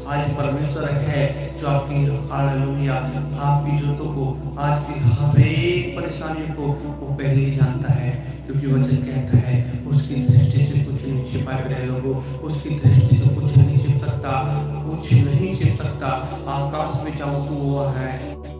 आज परमेश्वर है जो आपकी हालेलुया आपकी ज़रूरतों को, आज की हर एक परेशानियों को वो पहले ही जानता है, क्योंकि वचन कहता है उसकी दृष्टि से कुछ नहीं छिपा मेरे लोगों, उसकी दृष्टि से कुछ नहीं छिप सकता, कुछ नहीं छिप सकता। आकाश में जाऊं तो वो है,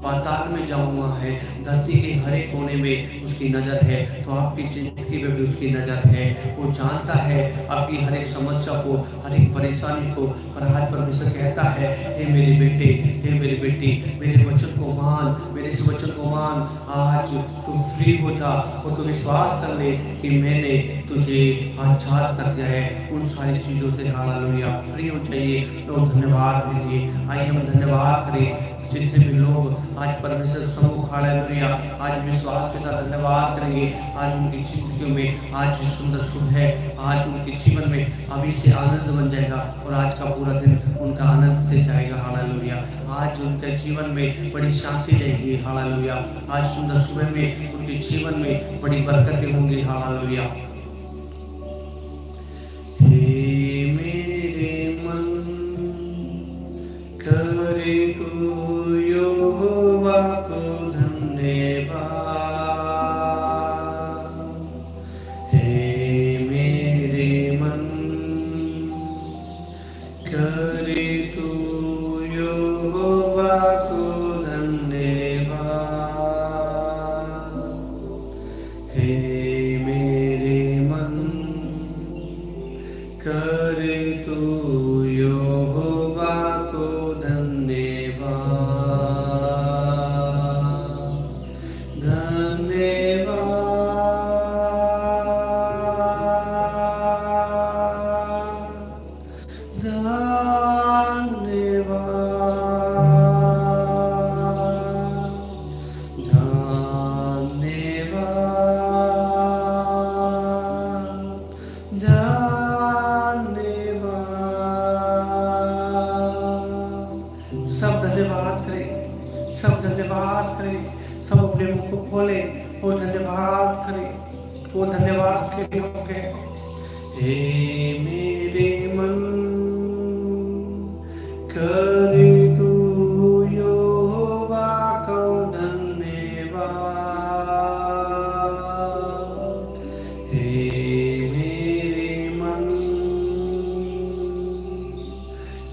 पाताल में जाऊं वहाँ है, धरती के हर एक कोने में उसकी नज़र है, तो आपकी जिंदगी में भी उसकी नज़र है। वो जानता है आपकी हर एक समस्या को, हर एक परेशानी को। और आज परमेश्वर कहता है, हे मेरे बेटे, हे मेरी बेटी, मेरे वचन को मान, मेरे इस वचन को मान। आज तू फ्री हो जा और तू विश्वास कर ले कि मैंने तुझे आजाद कर दिया है उन सारी चीज़ों से। हालेलुया, फ्री हो जाइए तो धन्यवाद दीजिए। आइए हम धन्यवाद करें। जितने भी लोग आज परमेश्वर सम्मुख हालेलुया आज विश्वास के साथ धन्यवाद करेंगे, आज उनकी जिंदगियों में आज सुंदर शुभ है, आज उनके जीवन में अभी से आनंद बन जाएगा और आज का पूरा दिन उनका आनंद से जाएगा। हालेलुया, आज उनके जीवन में बड़ी शांति रहेगी। हालेलुया, आज सुंदर सुबह में उनके जीवन में बड़ी बरकतें होंगी। हालेलुया। हे मेरे मन करे तू यहोवा को धन्यवाद। हे मेरे मन करे तू यहोवा को धन्यवाद। हे मेरे मन करे तू यहोवा को धन्यवाद। धन्यवाद, सब धन्यवाद करें, सब धन्यवाद करें, सब अपने मुंह को खोले वो धन्यवाद करें, वो धन्यवाद के होंगे। हे मेरे मन करे तू यहोवा को धन्यवाद। हे मेरे मन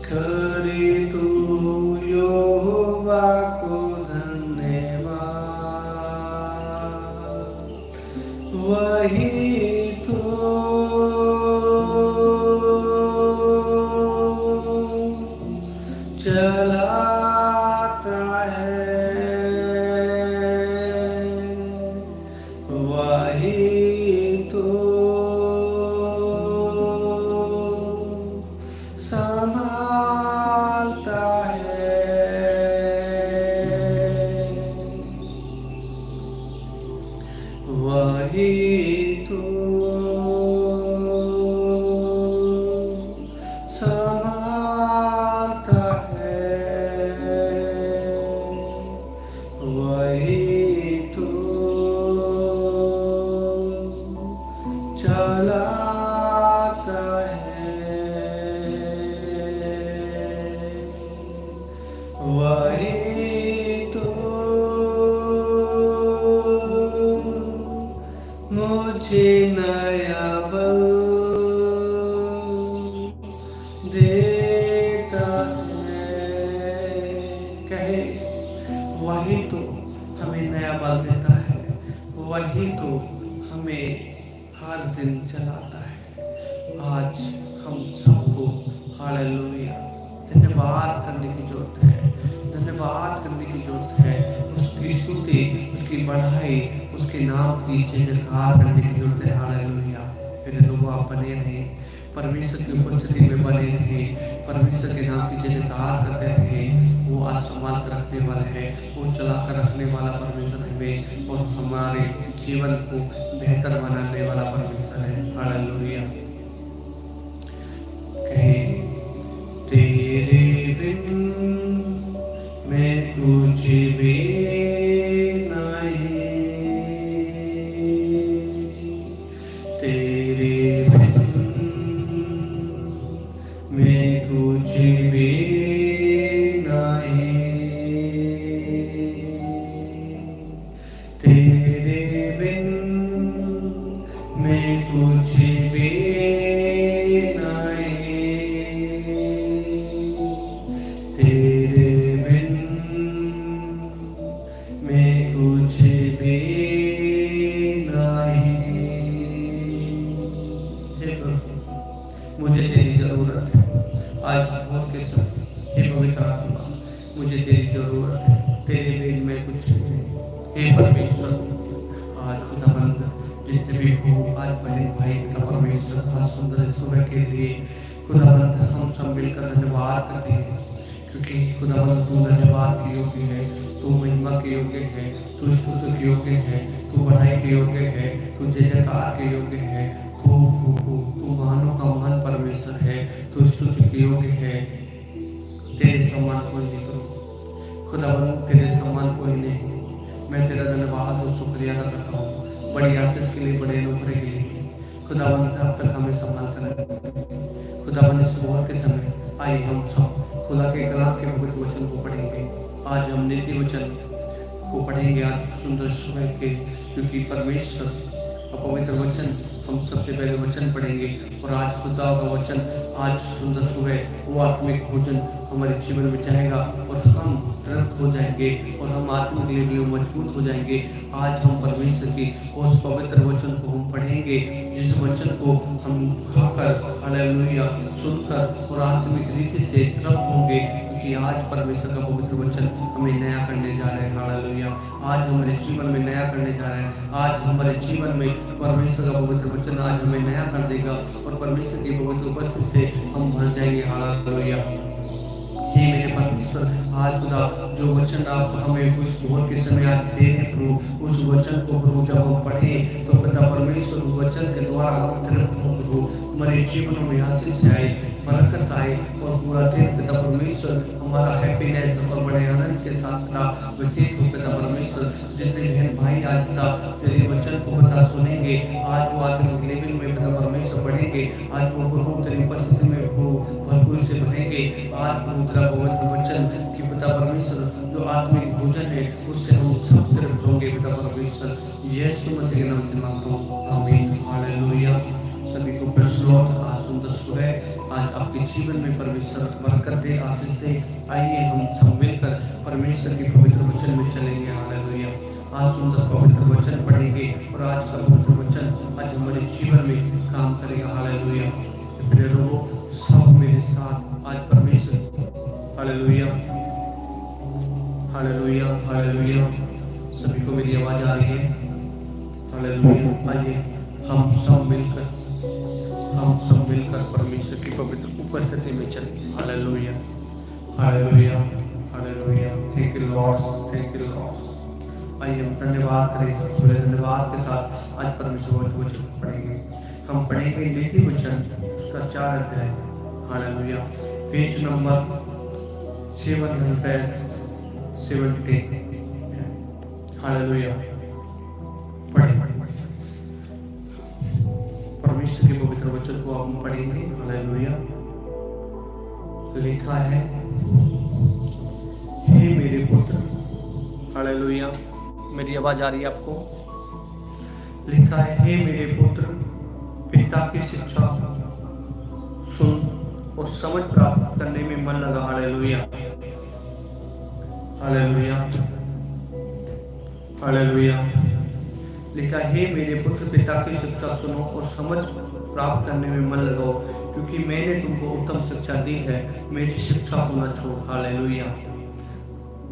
करे तू यहोवा को धन्यवाद। वही तो चलाता है, वही तो संभालता है, वही तो संभालता है, वही तो चलाता है, वही तो मुझे नया बल देता है। कहे वही तो हमें नया बल देता है, वही तो हमें हर दिन चलाता है। आज हम सबको हालेलुया धन्यवाद करने की जरूरत है, धन्यवाद करने की जरूरत है। उसकी स्तुति, उसकी बढ़ाई, उसके नाम की जयकार करने की जरूरत है। हालेलुया। मेरे लोग आप बने रहे, परमेश्वर की उपस्थिति में बने रहे, परमेश्वर के नाम की जयकार करते रहे। वो आज संभाल कर रखने वाला है, वो चला कर रखने वाला परमेश्वर हमें और हमारे जीवन को बेहतर बनाने वाला परमेश्वर है। हालेलुया। कहे तेरे बिन मैं कुछ भी नहीं, तेरे बिन मैं कुछ भी मुझे तेरी जरूरत है। आज भोर के समय हे पवित्र आत्मा, मुझे तेरी जरूरत है। तेरे बिन मैं कुछ नहीं। हे परमेश्वर, आज खुदाबंद जितने भी हो, आज बहन भाई पिता परमेश्वर, आज सुंदर सुबह के लिए खुदाबंद हम सब मिलकर धन्यवाद करते हैं, क्योंकि खुदाबंद तू धन्यवाद के योग्य है, तू महिमा के योग्य है, तू स्तुति के योग्य है, तू बढ़ाई के योग्य है, तू जय जयकार के योग्य है, तू महानों का महान परमेश्वर है, तू स्तुति के योग्य है। तेरे समान कोई नहीं करो खुदाबंद, तेरे समान कोई नहीं। मैं तेरा धन्यवाद और शुक्रिया अदा करता हूँ, बड़ी आशीष के लिए, बड़े अनुग्रह के लिए। खुदाबंद अब तक हमें संभाल कर खुदाबंद इस भोर के समय आइए हम सब खुदा के कलाम के पवित्र वचन को पढ़ेंगे। आज हम नीति वचन को पढ़ेंगे, आज सुंदर सुबह के, क्योंकि परमेश्वर का पवित्र वचन हम सबसे पहले वचन पढ़ेंगे। और आज खुदा का वचन, आज सुंदर सुबह वो आत्मिक भोजन हमारे जीवन में जाएगा और हम तृप्त हो जाएंगे और हम आत्मिक लेवल में मजबूत हो जाएंगे। आज हम परमेश्वर की उस पवित्र वचन को हम पढ़ेंगे, जिस वचन को हम खाकर, हालेलुया, सुनकर और आत्मिक रीति से तृप्त होंगे, क्योंकि आज परमेश्वर का पवित्र वचन हमें नया करने जा रहे हैं। हालेलुया, आज हमारे जीवन में नया करने जा रहे हैं। आज हमारे जीवन में परमेश्वर का पवित्र वचन आज हमें नया कर देगा और परमेश्वर की पवित्र उपस्थिति से हम भर जाएंगे। हालेलुया। हे मेरे परमेश्वर, आज खुदा जो वचन आप हमें उस भोर के समय आज दे रहे प्रभु, उस वचन को प्रभु जब हम पढ़े तो पिता परमेश्वर उस वचन के द्वारा हम तृप्त हो प्रभु, हमारे जीवनों में आशीष आए, बरकत आए और पूरा दिन पिता परमेश्वर हमारा हैप्पीनेस और बड़े आनंद के साथ व्यतीत हो। पिता परमेश्वर, जितने बहन भाई आज पिता तेरे वचन को पिता सुनेंगे, आज वो आत्मिक लेवल में पिता परमेश्वर बढ़ेंगे, आज वो प्रभु तेरी उपस्थिति में भरपूर से भरेंगे। आज प्रभु तेरा पवित्र वचन कि पिता परमेश्वर जो आत्मिक भोजन है उससे हम सब तृप्त होंगे। पिता परमेश्वर यीशु मसीह के नाम से मांगता हूं, आमीन। हालेलुया। सभी को प्रश्नों आज सुंदर सुबह, आज आपके जीवन में परमेश्वर बरकत दे, आशीष दे। आइए हम सब मिलकर परमेश्वर के पवित्र वचन में चलेंगे। हालेलुया। आज सुंदर पवित्र वचन पढ़ेंगे और आज का पवित्र वचन आज हमारे जीवन में काम करेगा। हालेलुया। प्रिय लोगों, सब मेरे साथ आज परमेश्वर, हालेलुया, हालेलुया, हालेलुया। सभी को मेरी आवाज आ रही है? हालेलुया। आइए हम सब मिलकर परमेश्वर की पवित्र उपस्थिति में चलें। Hallelujah, hallelujah, hallelujah. Thank you Lord, thank you Lord. आइए हम धन्यवाद करें, पूरे धन्यवाद के साथ आज परमेश्वर के वचन पढ़ेंगे। हम पढ़ेंगे नीति वचन उसका 4 अध्याय। हालेलुया। Page number 770। हालेलुया। पढ़ें परमेश्वर के पवित्र वचन को हम पढ़ेंगे। हालेलुया। लिखा है, हे मेरे पुत्र, हालेलुया, मेरी आवाज आ रही है आपको? लिखा है, हे मेरे पुत्र, पिता की शिक्षा सुन और समझ प्राप्त करने में मन लगा। Hallelujah, hallelujah, hallelujah. लिखा, हे मेरे पुत्र, पिता की शिक्षा सुनो और समझ प्राप्त करने में मन लगाओ, क्योंकि मैंने तुमको उत्तम शिक्षा दी है। मेरी शिक्षा को न छोड़। हालेलुया,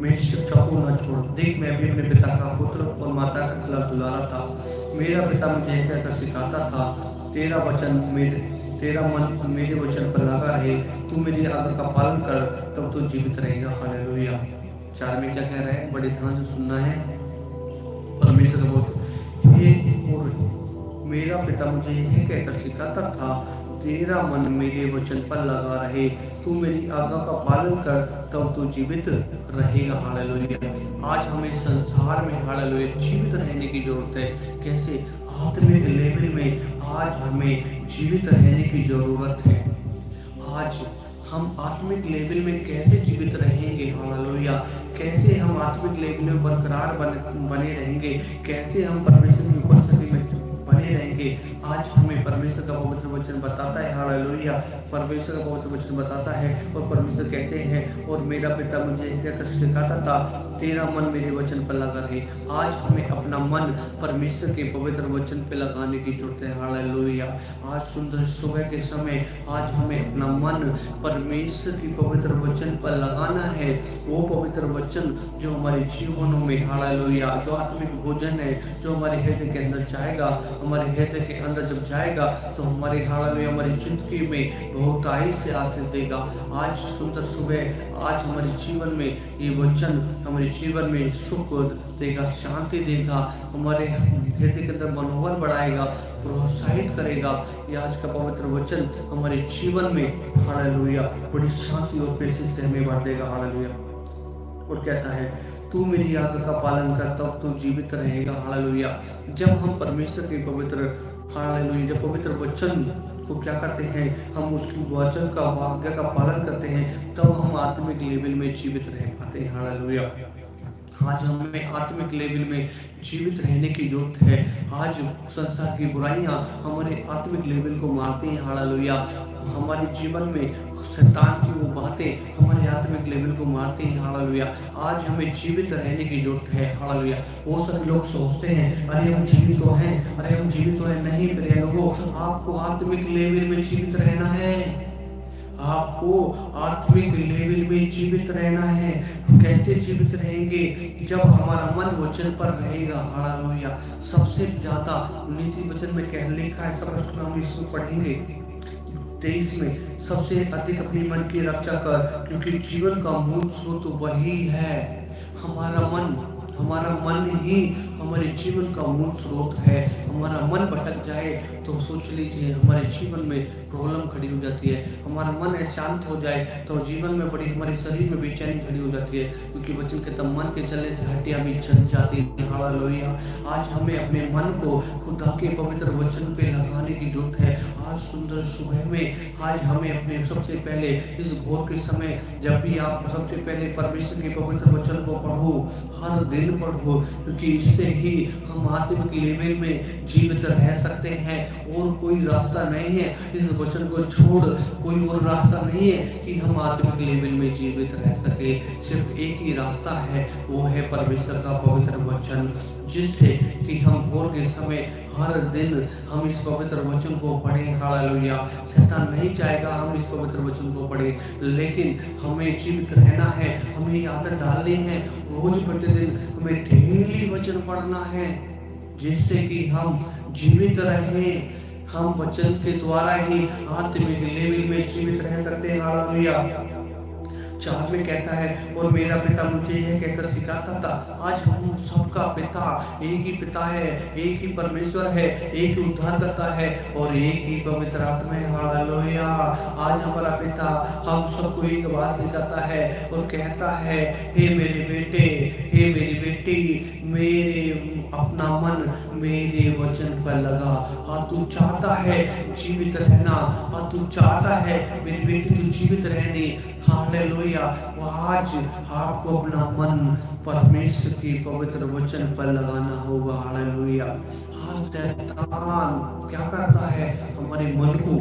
मेरी शिक्षा को न छोड़। देख, मैं भी अपने पिता का पुत्र और माता का खिलाफ दुलारा था। मेरा पिता मुझे यह कहकर सिखाता था, तेरा मन मेरे वचन पर लगा रहे, तू मेरी आज्ञा का पालन कर, तब तू जीवित रहेगा। हालेलुया। 4 में क्या कह रहा है? बड़े ध्यान से सुनना है। परमेश्वर बोल, मेरा पिता मुझे यह कहकर सिखाता था, तेरा मन मेरे वचन पर लगा रहे, तू मेरी आज्ञा का पालन कर, तब तू जीवित रहेगा। हालेलुया। आज हमें संसार में, हालेलुया, जीवित रहने की जरूरत है। कैसे? आत्मिक लेवल में आज हमें जीवित रहने की जरूरत है। आज हम आत्मिक लेवल में कैसे जीवित रहेंगे? हालेलुया। कैसे हम आत्मिक लेवल में बरकरार बने रहेंगे? कैसे हम परमेश्वर की उपस्थिति में बने रहेंगे? आज हमें परमेश्वर परमेश्वर का पवित्र वचन बताता है, हालेलुया, परमेश्वर का पवित्र वचन बताता है और परमेश्वर कहते हैं, और मेरा पिता मुझे कहकर सिखाता था, तेरा मन मेरे वचन पर लगा रहे। आज हमें अपना मन परमेश्वर के पवित्र वचन पे लगाने की जरूरत है, हालेलुया। आज सुंदर सुबह के समय आज हमें अपना मन परमेश्वर की पवित्र वचन पर लगाना है। वो पवित्र वचन जो हमारे जीवनों में, हालेलुया, जो आत्मिक भोजन है, जो हमारे हृदय के अंदर जाएगा, हमारे हृदय के अंदर जब जाएगा तो हमारे, हालेलुया, हमारी जिंदगी में बहुतायत से आशीष देगा। आज सुंदर सुबह आज हमारे जीवन में ये वचन हमारे जीवन में सुख देगा, शांति देगा, हमारे हृदय के अंदर मनोबल बढ़ाएगा, प्रोत्साहित करेगा। ये आज का पवित्र वचन हमारे जीवन में, हालेलुया, बड़ी शांति और प्रेषित से हमें बढ़ देगा, हालेलुया। और कहता है, तू मेरी आज्ञा का पालन कर तब तू जीवित रहेगा, हालेलुया। जब हम परमेश्वर के पवित्र, हालेलुया, जब पवित्र वचन को क्या करते हैं, हम उसकी वचन का, आज्ञा का पालन करते हैं, तब हम आत्मिक लेवल में जीवित रह पाते हैं, हालेलुया। आज हमें आत्मिक लेवल में जीवित रहने की जरूरत है। आज संसार की बुराइयां हमारे आत्मिक लेवल को मारती हैं, हालेलुया। हमारे जीवन में शैतान की वो बातें हमारे आत्मिक लेवल को मारती हैं, हालेलुया। आज हमें जीवित रहने की जरूरत है, हालेलुया। वो सब लोग सोचते हैं, अरे हम जीवित तो हैं, अरे हम जीवित तो हैं। नहीं प्रिय लोगों, आपको आत्मिक लेवल में जीवित रहना है, आपको आत्मिक लेवल में जीवित रहना है। कैसे जीवित रहेंगे? जब हमारा मन वचन पर रहेगा, हालेलुया। सबसे ज्यादा नीति वचन में क्या लिखा है, सब हम इसको पढ़ेंगे 23 में, सबसे अधिक अपनी मन की रक्षा कर, क्योंकि जीवन का मूल स्रोत वही है। हमारा मन ही हमारे जीवन का मूल स्रोत है। हमारा मन भटक जाए तो सोच लीजिए हमारे जीवन में प्रॉब्लम खड़ी हो जाती है। हमारा मन शांत हो जाए तो जीवन में बड़ी, हमारे शरीर में बेचैनी खड़ी हो जाती है, क्योंकि वचन के तब मन के चलने से हड्डियां भी चल जाती है, हालेलुया। आज हमें अपने मन को खुदा के पवित्र वचन पे लगाने की जरूरत है। आज सुंदर सुबह में आज हमें अपने, सबसे पहले इस भोर के समय जब भी आप सबसे पहले परमेश्वर के पवित्र वचन को पढ़ो, हर दिन पढ़ो, क्योंकि इससे ही हम आत्मिक लेवल में जीवित रह सकते हैं। और कोई रास्ता नहीं है, इस वचन को छोड़ कोई और रास्ता नहीं है कि हम आत्मिक लेवल में जीवित रह सके। सिर्फ एक ही रास्ता है, वो है परमेश्वर का पवित्र वचन, जिससे कि हम भोर के समय हर दिन हम इस पवित्र वचन को पढ़ें, हालेलुया। शैतान नहीं चाहेगा हम इस पवित्र वचन को पढ़ें, लेकिन हमें जीवित रहना है, हमें आदत डालनी है। रोज प्रतिदिन हमें डेली वचन पढ़ना है, जिससे कि हम जीवित रहें। हम वचन के द्वारा ही आत्मिक लेवल में जीवित रह सकते हैं, हालेलुया। 4 में कहता है, और मेरा पिता मुझे यह कहकर सिखाता था। आज हम सबका पिता एक ही पिता है, एक ही परमेश्वर है, एक ही उद्धार करता है और एक ही पवित्र आत्मा है, हालेलुया। आज हमारा पिता हम सबको एक बात सिखाता है और कहता है, हे मेरे बेटे, हे मेरी बेटी, मेरे अपना मन मेरे वचन पर लगा। हाँ, तू चाहता है जीवित रहना, हाँ तू चाहता है मेरी बेटी तू जीवित रहनी, हालेलुया। आज आपको अपना मन परमेश्वर की पवित्र वचन पर लगाना होगा, हालेलुया। हाँ, शैतान क्या करता है, हमारे मन को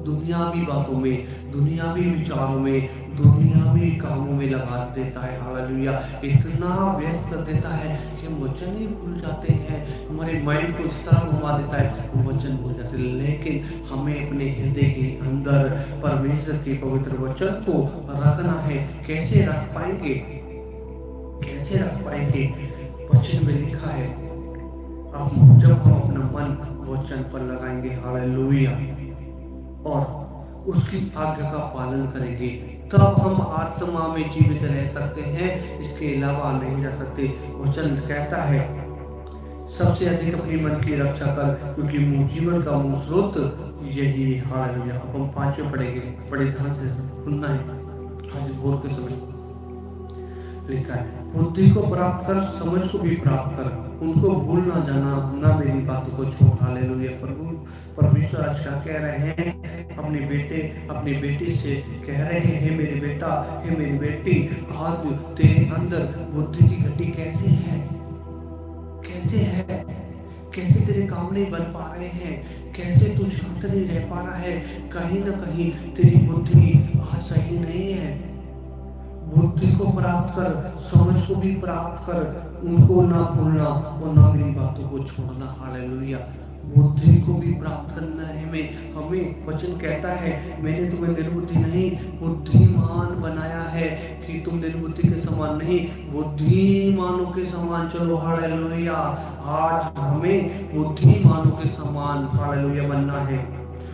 दुनियावी बातों में, दुनियावी विचारों में, दुनियावी कामों में लगा देता है, हालेलुया। इतना व्यस्त कर देता है कि हम वचन ही भूल जाते हैं। हमारे माइंड को इस तरह घुमा देता है, हम वचन भूल जाते हैं। लेकिन हमें अपने हृदय के अंदर परमेश्वर के पवित्र वचन को रखना है। कैसे रख पाएंगे? कैसे रख पाएंगे? वचन में लिखा है, अब जब हम अपना मन वचन पर लगाएंगे, हालेलुया, और उसकी आज्ञा का पालन करेंगे, तब हम आत्मा में जीवित रह सकते हैं, इसके अलावा नहीं रह सकते। वचन कहता है, सबसे अधिक अपने मन की रक्षा कर, क्योंकि जीवन का मूल स्रोत यही, हालेलुया। अब हम 5वें पढ़ेंगे, बड़े ध्यान से सुनना है। आज भोर के समय लिखा है, बुद्धि को प्राप्त कर, समझ को भी प्राप्त कर, उनको भूल ना जाना, ना मेरी बातों को छोड़, हालेलुया। प्रभु परमेश्वर आज क्या कह रहे हैं अपने बेटे, अपनी बेटी से कह रहे हैं, हे मेरे बेटा, हे मेरी बेटी, आज तेरे अंदर बुद्धि की घटी कैसे है? कैसे है? कैसे तेरे काम नहीं बन पा रहे हैं, कैसे तू शांत नहीं रह पा रहा है, कहीं ना कहीं तेरी बुद्धि आज सही नहीं है। बुद्धि को प्राप्त कर, समझ को भी प्राप्त कर, उनको ना भूलना और ना मेरी बातों को छोड़ना। हालेलुया। बुद्धि को भी प्राप्त करना है हमें। हमें वचन कहता है, मैंने तुम्हें निर्बुद्धि नहीं बुद्धिमान बनाया है, कि तुम निर्बुद्धि के समान नहीं बुद्धिमानों के समान चलो। हालेलुया। आज हमें बुद्धिमानों के समान हालेलुया बनना है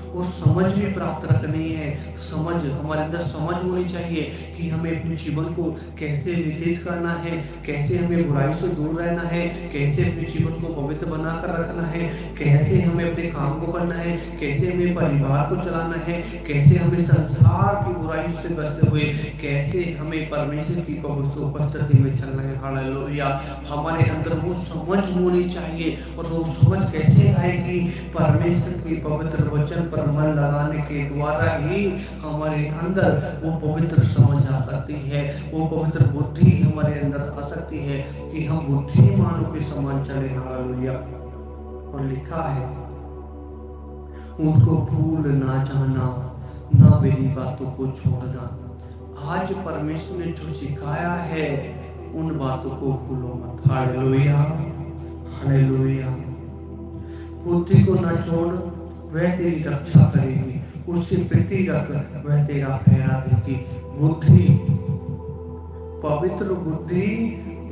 और समझ भी प्राप्त रखनी है। समझ, हमारे अंदर समझ होनी चाहिए कि हमें अपने जीवन को कैसे व्यतीत करना है, कैसे हमें बुराई से दूर रहना है, कैसे अपने जीवन को पवित्र बनाकर रखना है, कैसे हमें अपने काम को करना है, कैसे हमें परिवार को चलाना है, कैसे हमें संसार की बुराई से बचते हुए कैसे हमें परमेश्वर की पवित्र उपस्थिति में चलना है। हालेलुया। हमारे अंदर वो समझ होनी चाहिए और वो समझ कैसे आएगी? परमेश्वर की पवित्र वचन पर मन लगाने के द्वारा ही हमारे अंदर वो पवित्र समझ आ सकती है, वो पवित्र बुद्धि हमारे अंदर आ सकती है कि हम बुद्धिमानों के समान चले। हालेलुया। और लिखा है, उनको भूल ना जाना, ना मेरी बातों को छोड़ना। आज परमेश्वर ने जो सिखाया है उन बातों को भूलो मत। हालेलुया। हालेलुया। बुद्धि को न छोड़, वह तेरी रक्षा करेगी, उससे प्रीति रख, वह तेरा फेरा देगी। बुद्धि, पवित्र बुद्धि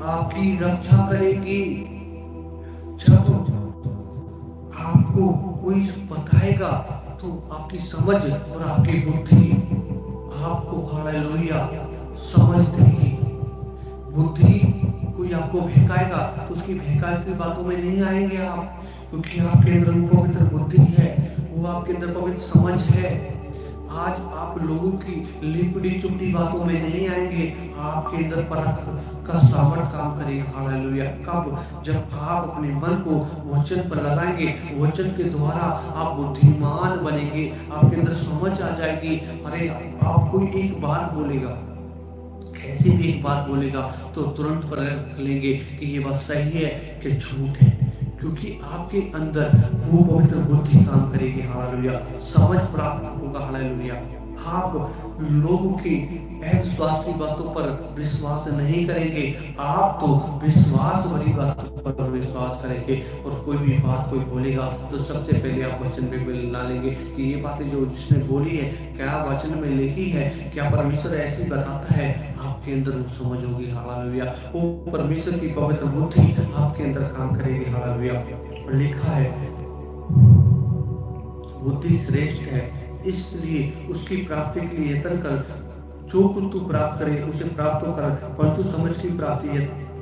आपकी रक्षा करेगी। जब आपको कोई बताएगा तो आपकी समझ और आपकी बुद्धि आपको हालेलुया समझ देगी। बुद्धि कोई आपको बहकाएगा तो उसकी बहकाई की बातों में नहीं आएंगे आप, क्योंकि आपके अंदर वो पवित्र बुद्धि है, वो आपके अंदर पवित्र समझ है। आज आप लोगों की लिपटी चुपटी बातों में नहीं आएंगे, आपके अंदर परख का सामर्थ काम करेगा। हालेलुया। कब? जब आप अपने मन को वचन पर लगाएंगे, वचन के द्वारा आप बुद्धिमान बनेंगे, आपके अंदर समझ आ जाएगी। अरे आप कोई एक बात बोलेगा, कैसी भी एक बात बोलेगा तो तुरंत परख लेंगे कि ये बात सही है कि झूठ है, क्योंकि आपके अंदर वो पवित्र बुद्धि काम करेगी। हालेलुया। समझ प्राप्त होगा। हालेलुया। आप लोगों की विश्वास की बातों पर विश्वास नहीं करेंगे, आप तो विश्वास वाली बातों पर विश्वास करेंगे। और कोई भी बात कोई बोलेगा तो सबसे पहले आप वचन पे ला लेंगे कि ये बातें जो जिसने बोली है क्या वचन में लिखी है, क्या परमेश्वर ऐसी बताता है। आपके अंदर वो समझ होगी। हालेलुया। वो परमेश्वर की पवित्र बुद्धि आपके अंदर काम करेगी। हालेलुया। और लिखा है, बुद्धि श्रेष्ठ है, इसलिए उसकी प्राप्ति के लिए यत्न कर। जो कुछ तू प्राप्त करे उसे प्राप्त तो कर, परंतु समझ की प्राप्ति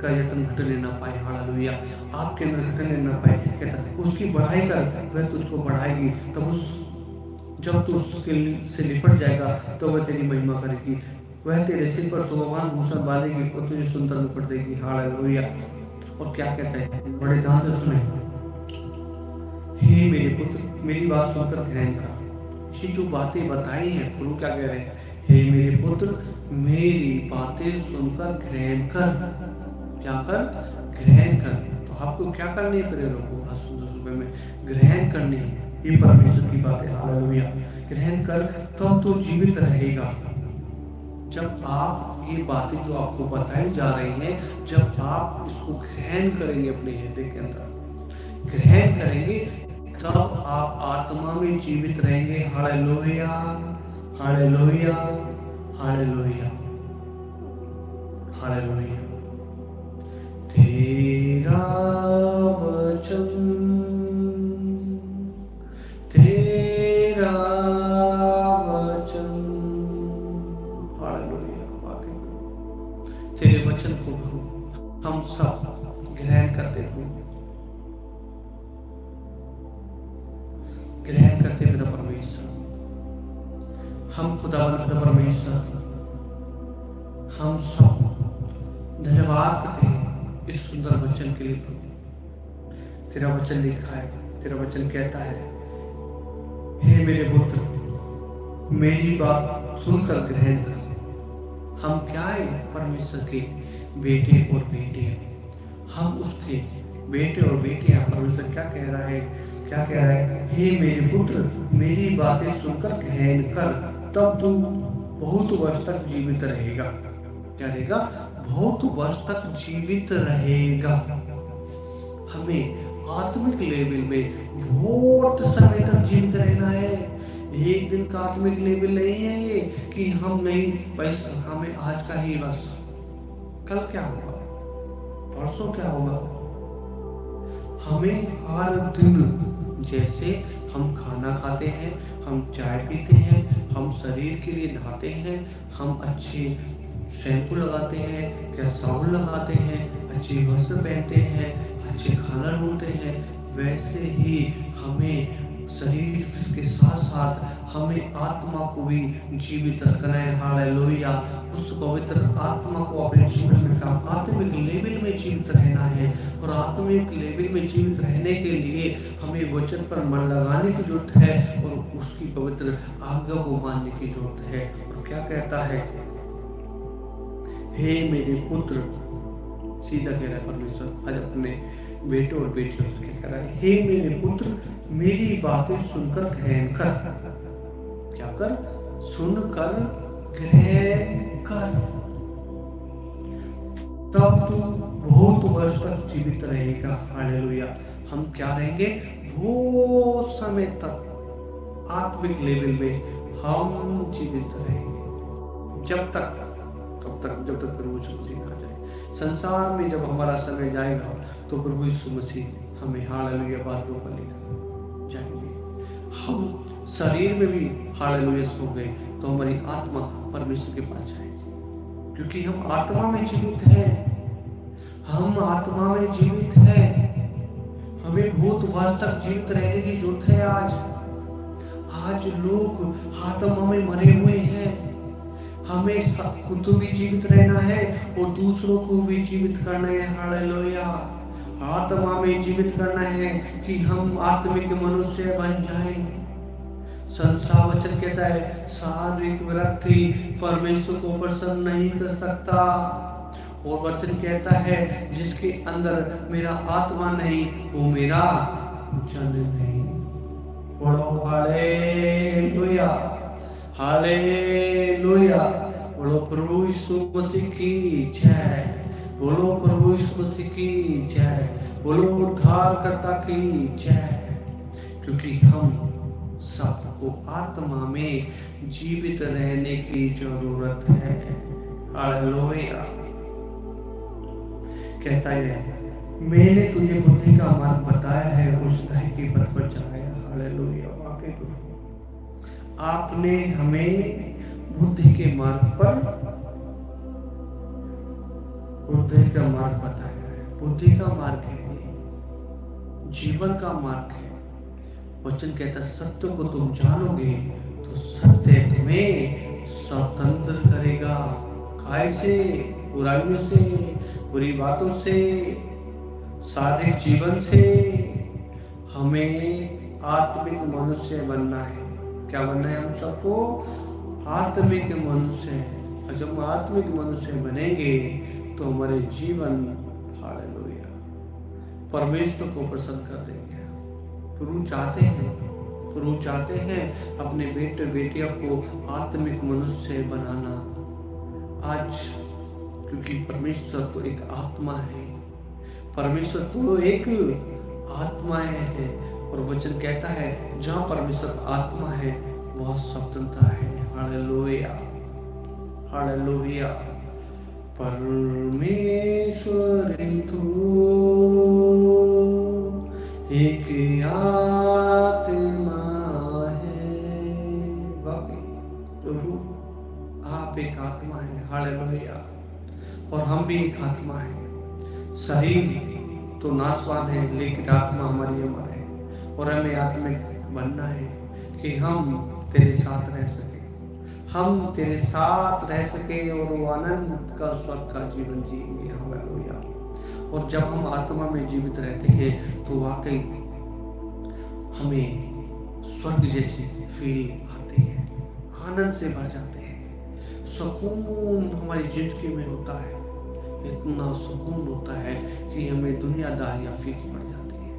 का यत्न घटने न पाए। हालेलुया। आपके अंदर घटने न पाए। कहता उसकी बढ़ाई कर, वह तुझको बढ़ाएगी। तब जब तू उसके से लिपट जाएगा तो वह तेरी महिमा करेगी। वह तेरे सिर पर शोभावान भूषण बांधेगी और तुझे सुंदर मुकुट देगी। हालेलुया। और क्या कहते हैं, बड़े ध्यान से सुने। हे मेरे पुत्र, मेरी बात सुनकर ग्रहण कर। ये जो बातें बताई हैं, प्रभु क्या कह रहे हैं? हे मेरे पुत्र, मेरी बातें सुनकर ग्रहण कर। क्या कर? ग्रहण कर। तो आपको क्या करनी है प्रिय लोगों? आज सुंदर सुबह में ग्रहण करनी है ये परमेश्वर की बातें। हालेलुया। ग्रहण कर तब तो जीवित रहेगा। जब आप ये बातें जो आपको बताई जा रही हैं, जब आप इसको ग्रहण करेंगे, अपने हृदय के अंदर ग्रहण करेंगे, तब आप आत्मा में जीवित रहेंगे। हालेलुया। हालेलुया। हालेलुया। हालेलुया। तेरा वचन, तेरा वचन, हालेलुया। तेरे वचन को हम सब ग्रहण करते हैं। ग्रहण करते मेरा परमेश्वर, हम खुदावन मेरा परमेश्वर, हम सब धन्यवाद करते हैं इस सुंदर वचन के लिए। तेरा वचन लिखा है, तेरा वचन कहता है, हे मेरे पुत्र, मेरी बात सुनकर ग्रहण कर। हम क्या है? परमेश्वर के बेटे और बेटियां। हम उसके बेटे और बेटियां, परमेश्वर क्या कह रहा है, क्या कह रहा है, हे मेरे पुत्र मेरी बातें सुनकर ग्रहण कर, तब तू बहुत वर्ष तक जीवित रहेगा। क्या रहेगा? बहुत वर्ष तक जीवित रहेगा। हमें आत्मिक लेवल में बहुत समय तक जीवित रहना है। एक दिन का आत्मिक लेवल नहीं है ये कि हम नहीं, बस हमें आज का ही बस, कल क्या होगा, परसों क्या होगा। हमें हर दिन, जैसे हम खाना खाते हैं, हम चाय पीते हैं, हम शरीर के लिए नहाते हैं, हम अच्छे शैम्पू लगाते हैं, क्या साबुन लगाते हैं, अच्छे वस्त्र पहनते हैं, अच्छे खाना ढूंढते हैं, वैसे ही हमें शरीर के साथ साथ हमें आत्मा को भी जीवित रखना है। हालेलुया। उस पवित्र आत्मा को अपने जीवन में काम, आत्मिक लेवल में जीवित रहना है। और आत्मिक लेवल में जीवित रहने के लिए हमें वचन पर मन लगाने की जरूरत है और उसकी पवित्र आज्ञा को मानने की जरूरत है। और क्या कहता है, हे मेरे पुत्र, सीधा कह रहा है परमेश्वर आज अपने बेटों और बेटियों से कह रहा है, हे मेरे पुत्र मेरी बातें सुनकर ग्रहण कर। क्या कर? सुनकर ग्रहण कर, तब तू बहुत वर्ष तक जीवित रहेगा। हालेलुया। हम क्या रहेंगे? बहुत समय तक आत्मिक लेवल में हम जीवित रहेंगे। जब तक, तब तक जब तक प्रभु यीशु मसीह आ जाए। संसार में जब हमारा समय जाएगा तो प्रभु यीशु मसीह हमें हालेलुया बातों पर लेकर जाएंगे। हम शरीर में भी हालेलुया सो गए तो हमारी आत्मा परमेश्वर के पास जाएगी, क्योंकि हम आत्मा में जीवित हैं। हम आत्मा में जीवित हैं। हमें बहुत वर्ष तक जीवित रहने की जरूरत है। आज लोग आत्मा में मरे हुए हैं। हमें खुद भी जीवित रहना है और दूसरों को भी जीवित करना है। हालेलुया। आत्मा में जीवित करना है कि हम आत्मिक मनुष्य बन जाएं। संसार वचन कहता है शारीरिक व्यक्ति परमेश्वर को प्रसन्न नहीं कर सकता। और वचन कहता है जिसके अंदर मेरा आत्मा नहीं वो मेरा जन नहीं। बोलो हालेलुया, हालेलुया। बोलो प्रभु यीशु मसीह की जय, बोलो प्रभु यीशु मसीह की जय, बोलो उद्धारकर्ता की जय। क्योंकि हम सबको आत्मा में जीवित रहने की जरूरत है। हालेलुया। कहता है मैंने तुझे बुद्धि का मार्ग बताया है, उस तरह के पथ पर चलाया। हालेलुया। वाकई प्रभु आपने हमें बुद्धि के मार्ग पर, बुद्धि का मार्ग बताया है। बुद्धि का मार्ग है, जीवन का मार्ग है। वचन कहता सत्य को तुम जानोगे तो सत्य तुम्हें स्वतंत्र करेगा। काय से? बुराइयों से, बुरी बातों से, शारीरिक जीवन से। हमें आत्मिक मनुष्य बनना है। क्या बनना है? हम सबको आत्मिक मनुष्य। और जब हम आत्मिक मनुष्य बनेंगे तो हमारे जीवन हालेलुया परमेश्वर को प्रसन्न कर देंगे। प्रभु चाहते हैं अपने बेटे बेटियों को आत्मिक मनुष्य बनाना। आज क्योंकि परमेश्वर तो एक आत्मा है, परमेश्वर तो एक आत्मा है। और वचन कहता है जहाँ परमेश्वर आत्मा है वहाँ स्वतंत्रता है। Hallelujah, hallelujah. परमेश्वर तू एक आत्मा है। वाकई प्रभु आप एक आत्मा है। हालेलुया। और हम भी एक आत्मा है। शरीर तो नाशवान है लेकिन आत्मा हमारी अमर है। और हमें आत्मिक बनना है कि हम तेरे साथ रह सके, हम तेरे साथ रह सके और वो आनंद का स्वर्ग का जीवन जिएंगे। हालेलुया। और जब हम आत्मा में जीवित रहते हैं तो वाकई हमें स्वर्ग जैसी फील आती है, आनंद से भर जाते हैं, सुकून हमारी जिंदगी में होता है। इतना सुकून होता है कि हमें दुनियादारियां फीकी पड़ जाती है।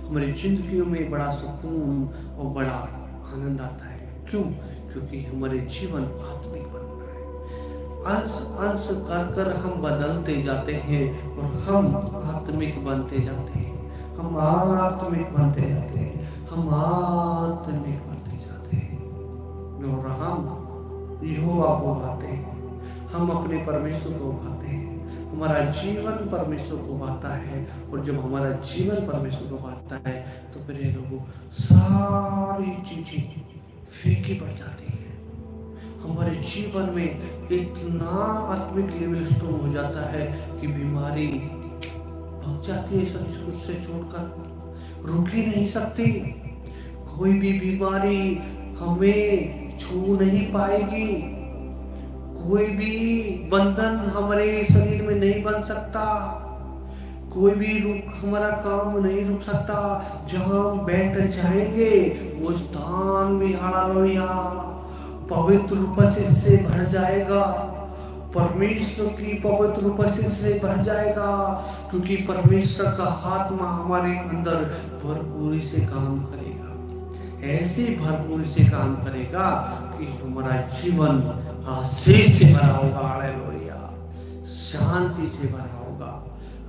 हमारी जिंदगियों में बड़ा सुकून और बड़ा आनंद आता है। क्यों? क्योंकि हमारे जीवन आत्मिक बन रहा है। अंश अंश कर कर हम बदलते जाते हैं और हम आत्मिक बनते जाते हैं। हम आत्मिक बनते जाते हैं। हम आत्मिक बनते जाते हैं और हम यहोवा को पाते हैं। हम अपने परमेश्वर को पाते हैं। हमारा जीवन परमेश्वर को पाता है और जब हमारा जीवन परमेश्वर को पाता है तो फिर ये लोगों सारी चीजें फीकी पड़ जाती है। हमारे जीवन में इतना आत्मिक लेवल स्ट्रॉन्ग हो जाता है कि बीमारी भाग जाती है शरीर से छोड़कर, रुक ही नहीं सकती। कोई भी बीमारी हमें छू नहीं पाएगी। कोई भी बंधन हमारे शरीर में नहीं बन सकता। कोई भी हमारा काम नहीं रुक सकता। जहां हम बैठ जाएंगे वो स्थान भी हालेलुया पवित्र उपस्थिति से भर जाएगा। परमेश्वर की पवित्र उपस्थिति से भर जाएगा, क्योंकि परमेश्वर का आत्मा हमारे अंदर भरपूरी से काम करेगा। ऐसी भरपूरी से काम करेगा कि हमारा जीवन आशीष से भरा होगा, हालेलुया, शांति से भरा होगा,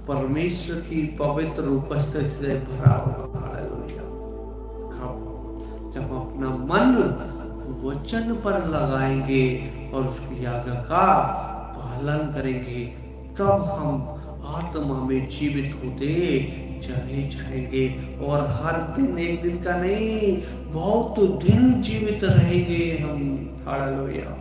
परमेश्वर की पवित्र उपस्थिति से भरा होगा, हालेलुया। जब अपना मन वचन पर लगाएंगे और उसकी आज्ञा का पालन करेंगे तब हम आत्मा में जीवित होते चले जाएंगे और हर दिन एक दिन का नहीं बहुत दिन जीवित रहेंगे हम, हालेलुया।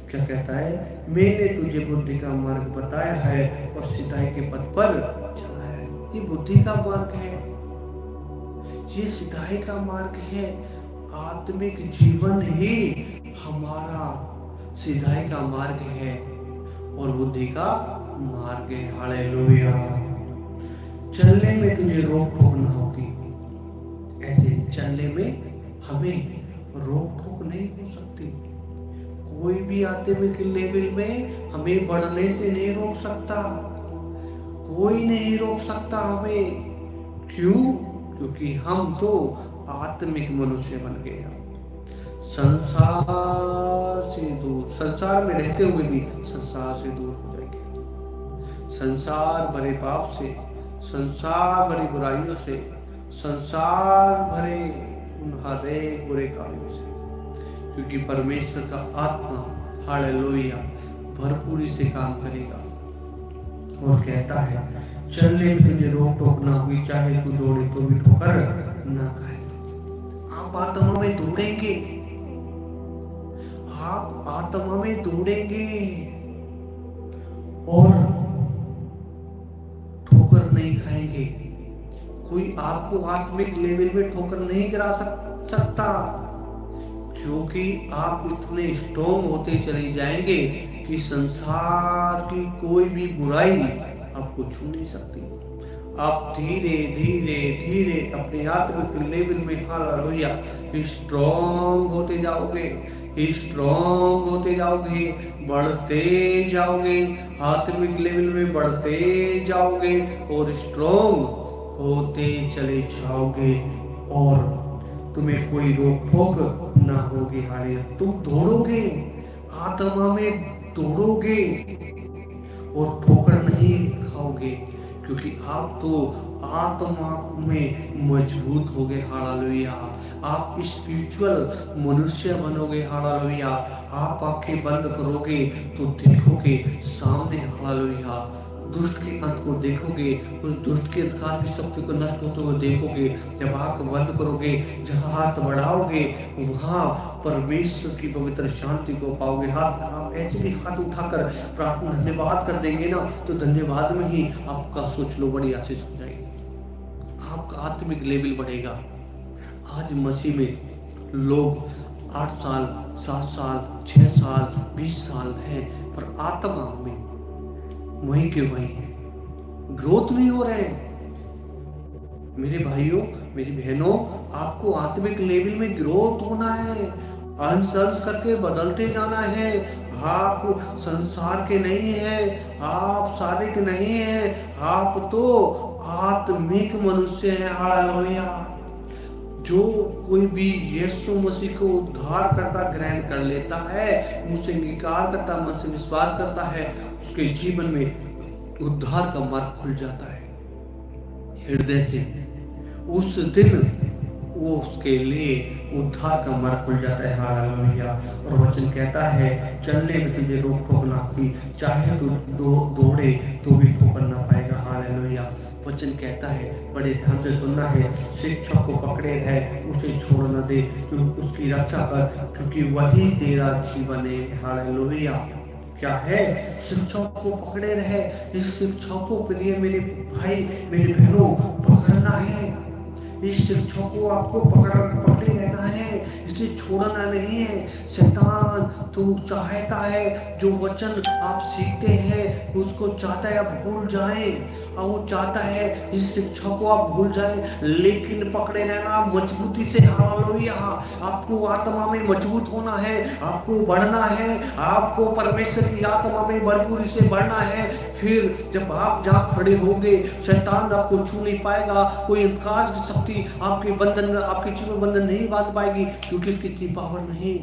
क्या कहता है? मैंने तुझे बुद्धि का मार्ग बताया है और सिधाई के पथ पर चलाया है। ये बुद्धि का मार्ग है, ये सिधाई का मार्ग है। आत्मिक जीवन ही हमारा सिधाई का मार्ग है और बुद्धि का मार्ग है, हालेलुया। चलने में तुझे रोक टोक ना होगी। ऐसे चलने में हमें रोक टोक नहीं हो सकती। कोई भी आत्मिक लेवल में हमें बढ़ने से नहीं रोक सकता। कोई नहीं रोक सकता हमें। क्यों? क्योंकि हम तो आत्मिक मनुष्य बन गए। संसार से दूर, संसार में रहते हुए भी संसार से दूर हो जाएंगे। संसार भरे पाप से, संसार भरी बुराइयों से, संसार भरे उन हर एक बुरे कामों से, क्योंकि परमेश्वर का आत्मा, हालेलुया, भरपूरी से काम करेगा। और कहता है चलने में तुझे रोक टोक ना हुई, चाहे तू दौड़े तो भी ठोकर ना खाए। आप आत्मा में दौड़ेंगे, आप आत्मा में दौड़ेंगे और ठोकर नहीं खाएंगे। कोई आपको आत्मिक लेवल में ठोकर नहीं गिरा सकता, क्योंकि आप इतने स्ट्रॉन्ग होते चले जाएंगे कि संसार की कोई भी बुराई आपको छू नहीं सकती। आप धीरे धीरे धीरे अपने आत्मिक लेवल में, हालेलुया, स्ट्रॉन्ग होते जाओगे, स्ट्रॉन्ग होते जाओगे, बढ़ते जाओगे, आत्मिक लेवल में बढ़ते जाओगे और स्ट्रॉन्ग होते चले जाओगे और तुम्हें कोई रोक टोक ना होगी। हालेलुया। तुम दौड़ोगे, आत्मा में दौड़ोगे और ठोकर नहीं खाओगे, क्योंकि आप तो आत्मा में मजबूत हो गए, हालेलुया। आप स्पिरिचुअल मनुष्य बनोगे, हालेलुया। आप आंखें बंद करोगे तो देखोगे सामने, हालेलुया, दुष्ट के अंत को देखोगे, उस दुष्ट के अंधकार की शक्ति को नष्ट होते हुए देखोगे। जब आंख बंद करोगे, जहां हाथ बढ़ाओगे वहां परमेश्वर की पवित्र शांति को पाओगे। हाथ आप ऐसे भी हाथ उठाकर प्रार्थना धन्यवाद कर देंगे ना, तो धन्यवाद में ही आपका सोच लो बड़ी आशीष हो जाएगी, आपका आत्मिक लेवल बढ़ेगा। आज मसीह में लोग 8 साल 7 साल 6 साल 20 साल है, पर आत्मा में वहीं के वहीं है, ग्रोथ नहीं हो रहे हैं। मेरे भाइयों, मेरी बहनों, आपको आत्मिक लेवल में ग्रोथ होना है, अंश अंश करके बदलते जाना है, आप संसार के नहीं हैं, आप सारे के नहीं हैं, आप तो आत्मिक मनुष्य हैं। हालेलुया। जो कोई भी यीशु मसीह को उद्धार करता ग्रहण कर लेता है, मुझसे अंगीकार करता, मन से विश्वास करता है, उसके जीवन में उद्धार का मार्ग खुल जाता है हृदय से। उस दिन वो उसके लिए उद्धार का मार्ग खुल जाता है। हालेलुया। और वचन कहता है चलने में तुझे रोक टोक ना हुई, चाहे तू दौड़े तो भी ठोकर ना पाएगा। हालेलुया। वचन कहता है, बड़े ध्यान से सुनना है, शिक्षक को पकड़े है उसे छोड़ न दे, क्योंकि उसकी रक्षा कर, क्योंकि वही तेरा जीवन है। हालेलुया। क्या है? शिक्षक को पकड़े रहे। इस शिक्षकों के लिए मेरे भाई मेरे बहनों पकड़ना है। इस शिक्षा को आपको पकड़े रहना है, इसे छोड़ना नहीं है। शैतान तो चाहता है जो वचन आप सीखते हैं उसको चाहता है आप भूल जाएं, और वो चाहता है इस शिक्षा को आप भूल जाएं, लेकिन पकड़े रहना मजबूती से। हालेलुया। आपको आत्मा में मजबूत होना है, आपको बढ़ना है, आपको परमेश्वर की आत्मा में भरपूरी से बढ़ना है। फिर जब आप जहाँ खड़े होंगे शैतान आपको छू नहीं पाएगा, कोई अंधकार की शक्ति आपके बंधन आपके जीवन बंधन नहीं बांध पाएगी, क्योंकि इसकी इतनी पावर नहीं।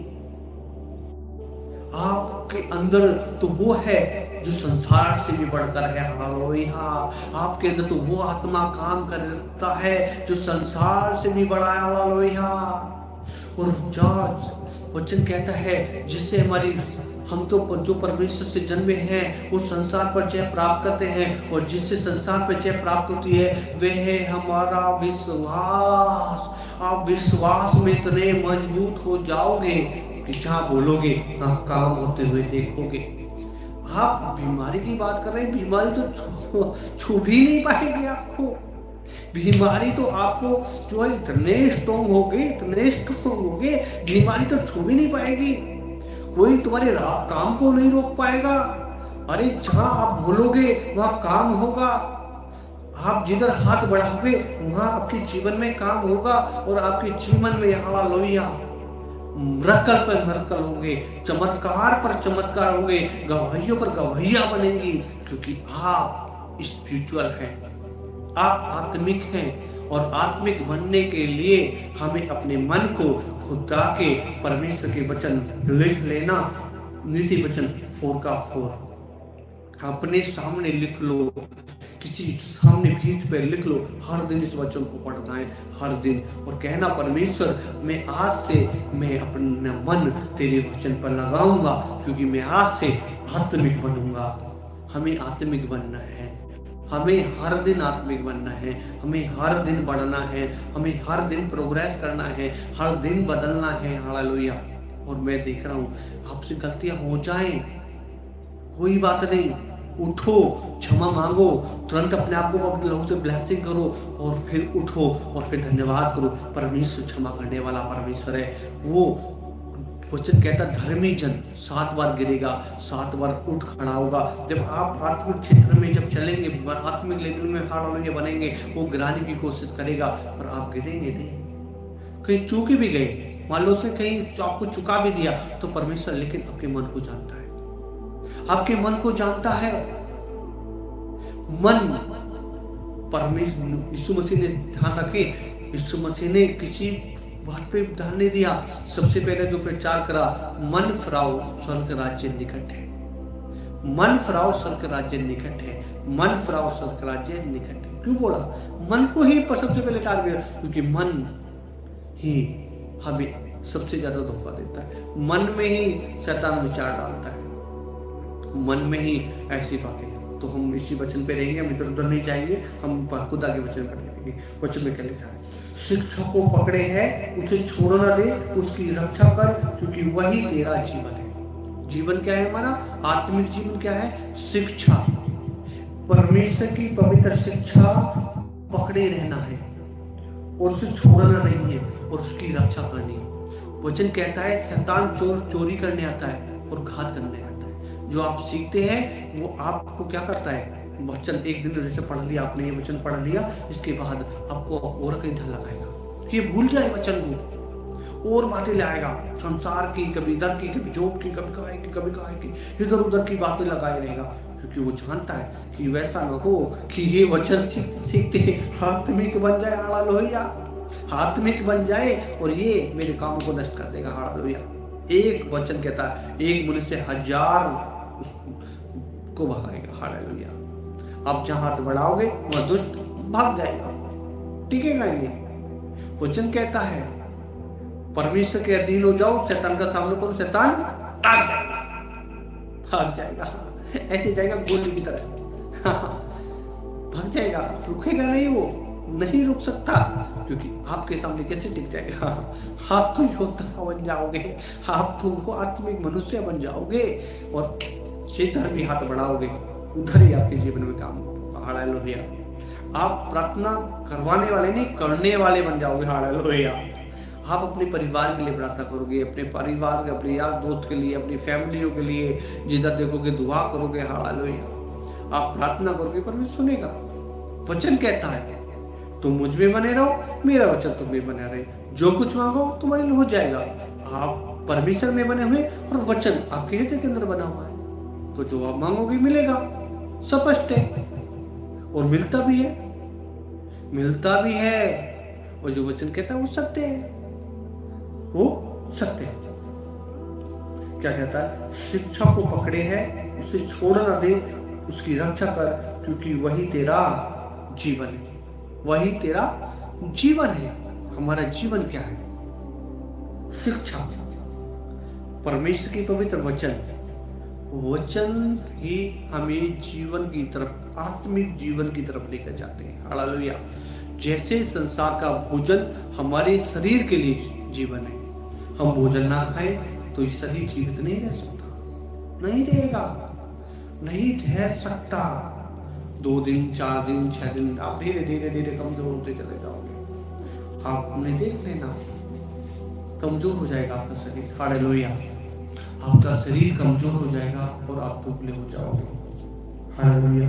आपके अंदर तो वो है जो संसार से भी बढ़कर है। हालेलुया। आपके अंदर तो वो आत्मा काम करता है जो संसार से भी बड़ा है। हालेलुया। और जांच वचन कहता है जिससे हमारी हम तो जो परमेश्वर से जन्मे हैं वो संसार पर जय प्राप्त करते हैं, और जिससे संसार पर जय प्राप्त होती है वह है हमारा विश्वास। आप विश्वास में इतने मजबूत हो जाओगे कि जहाँ बोलोगे आप काम होते हुए देखोगे। आप बीमारी की बात कर रहे हैं, बीमारी तो छू भी नहीं पाएगी आपको। बीमारी तो आपको जो है इतने स्ट्रॉन्ग हो गए, बीमारी तो छू भी नहीं पाएगी। कोई तुम्हारे काम को नहीं रोक पाएगा। अरे जहां आप बोलोगे वहां काम होगा। आप जिधर हाथ बढ़ाओगे वहां आपके जीवन में काम होगा, और आपके जीवन में हालेलुया मिरेकल पर मिरेकल होंगे, चमत्कार पर चमत्कार होंगे, गवाहियों पर गवाहियां बनेंगी, क्योंकि आप स्पिरिचुअल हैं, आप आत्मिक हैं। और आत्मिक बनने के लिए हमें अपने मन को खुदा के परमेश्वर के वचन लिख लेना। नीति वचन 4:4 अपने सामने लिख लो, किसी सामने भीत पे लिख लो। हर दिन इस वचन को पढ़ना है, हर दिन, और कहना परमेश्वर मैं आज से मैं अपना मन तेरे वचन पर लगाऊंगा, क्योंकि मैं आज से आत्मिक बनूंगा। हमें आत्मिक बनना है, हमें हर दिन आत्मिक बनना है, हमें हर दिन बढ़ना है, हमें हर दिन प्रोग्रेस करना है, हर दिन बदलना है। हालेलुया। और मैं देख रहा हूं आपसे गलतियां हो जाएं, कोई बात नहीं, उठो, क्षमा मांगो, तुरंत अपने आप को अपने लोगों से ब्लेसिंग करो, और फिर उठो और फिर धन्यवाद करो। परमेश्वर क्षमा करने वाला परमेश्वर है। वो वचन कहता धर्मी जन 7 बार गिरेगा 7 बार उठ खड़ा होगा। जब आप आत्मिक क्षेत्र में जब चलेंगे, आत्मिक लेवल में हालेलुया बनेंगे, वो गिराने की कोशिश करेगा और आप गिरेंगे नहीं। कहीं चूक भी गए, मान लो उसने कहीं आपको चुका भी दिया, तो परमेश्वर लेकिन आपके मन को जानता है, आपके मन को जानता है। मन परमेश्वर यीशु मसीह ने ध्यान रखे, यीशु मसीह ने किसी बात पे ध्यान नहीं दिया। सबसे पहले जो प्रचार करा, मन फिराओ स्वर्ग राज्य निकट है, मन फिराओ स्वर्ग राज्य निकट है, मन फिराओ स्वर्ग राज्य निकट है। क्यों बोला? मन को ही सबसे पहले टारगेट, क्योंकि मन ही हमें सबसे ज्यादा धोखा देता है। मन में ही शैतान विचार डालता है, मन में ही ऐसी बातें। तो हम इसी वचन पे रहेंगे, हम इधर उधर नहीं जाएंगे, हम खुदा के वचन पर रहेंगे। वचन में क्या लिखा है? शिक्षा को पकड़े है उसे छोड़ न दे, उसकी रक्षा कर, क्योंकि वही तेरा जीवन है। जीवन क्या है हमारा? आत्मिक जीवन क्या है? शिक्षा, परमेश्वर की पवित्र शिक्षा पकड़े रहना है, और उसे छोड़ना नहीं है, और उसकी रक्षा करनी है। वचन कहता है शैतान चोरी करने आता है और घात करने आता है। जो आप सीखते हैं वो आपको क्या करता है? वचन एक दिन जैसे पढ़ लिया आपने, ये वचन पढ़ लिया, इसके बाद आपको और कहीं ध्यान लगाएगा कि ये भूल जाए वचन को, और बातें लाएगा, संसार की, कभी इधर की, कभी जॉब की, कभी कहाँ की, इधर उधर की बातें लगाए रहेगा, क्योंकि वो जानता है कि वैसा न हो कि ये वचन सीखते आत्मिक बन जाए, हालेलुया, आत्मिक बन जाए और ये मेरे कामों को नष्ट कर देगा, हालेलुया। एक वचन कहता है एक मनुष्य 1000 को भगाएगा, हालेलुया। आप जहां हाथ बढ़ाओगे वह दुष्ट भाग जाएगा, टिकेगा ही नहीं। वचन कहता है परमेश्वर के अधीन हो जाओ, शैतान का सामना करो, शैतान भाग जाएगा, ऐसे जाएगा गोली की तरह भाग जाएगा, रुकेगा नहीं, वो नहीं रुक सकता, क्योंकि आपके सामने कैसे टिक जाएगा। आप तो योद्धा बन जाओगे, आप तो वो आत्मिक मनुष्य बन जाओगे और जिधर भी हाथ बढ़ाओगे उधर ही आपके जीवन में काम होगा, हालेलुया। आप प्रार्थना करवाने वाले नहीं, करने वाले बन जाओगे, हालेलुया। आप अपने परिवार के लिए प्रार्थना करोगे, अपने परिवार के, अपने यार दोस्त के लिए, अपनी फैमिलियों के लिए, जिधर देखोगे दुआ करोगे, हालेलुया। आप प्रार्थना करोगे, परमेश्वर सुनेगा। वचन कहता है तुम मुझ में बने रहो, मेरा वचन तुम में बने रहे, जो कुछ मांगो तुम्हारे लिए हो जाएगा। आप परमेश्वर में बने हुए और वचन आपके हृदय के अंदर बना हुआ है, तो जो आप मांगोगे मिलेगा, स्पष्ट है। और मिलता भी है, मिलता भी है। और जो वचन कहता है वो सत्य है, वो सत्य है। क्या कहता है? शिक्षा को पकड़े है, उसे छोड़ ना दे, उसकी रक्षा कर, क्योंकि वही तेरा जीवन है, वही तेरा जीवन है। हमारा जीवन क्या है? शिक्षा, परमेश्वर की पवित्र वचन, वचन ही हमें जीवन की तरफ, आत्मिक जीवन की तरफ लेकर जाते हैं, हालेलुया। जैसे संसार का भोजन हमारे शरीर के लिए जीवन है, हम भोजन ना खाएं तो इस शरीर जीवित नहीं रह सकता, नहीं रहेगा, नहीं रह सकता। 2 दिन, 4 दिन, 6 दिन आप धीरे धीरे धीरे कमजोर होते चले जाओगे। आपने देख लेना, कमजोर हो जाएगा आपका शरीर, हालेलुया। आपका शरीर कमजोर हो जाएगा और आप दुबले हो जाओगे, हालेलुया।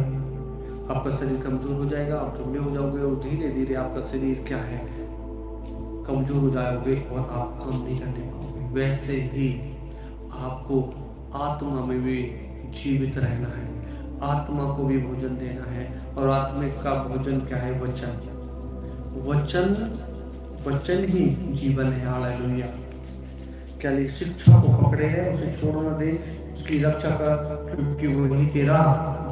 आपका शरीर कमजोर हो जाएगा, आप दुबले हो जाओगे और धीरे धीरे आपका शरीर क्या है, कमजोर हो जाओगे और आप काम नहीं करने पाओगे। वैसे ही आपको आत्मा में भी जीवित रहना है, आत्मा को भी भोजन देना है। और आत्मिक का भोजन क्या है? वचन, वचन, वचन ही जीवन है, हालेलुया। क्या लिख? शिक्षा को पकड़े है, उसे छोड़ न दे, उसकी रक्षा कर, क्योंकि वही तेरा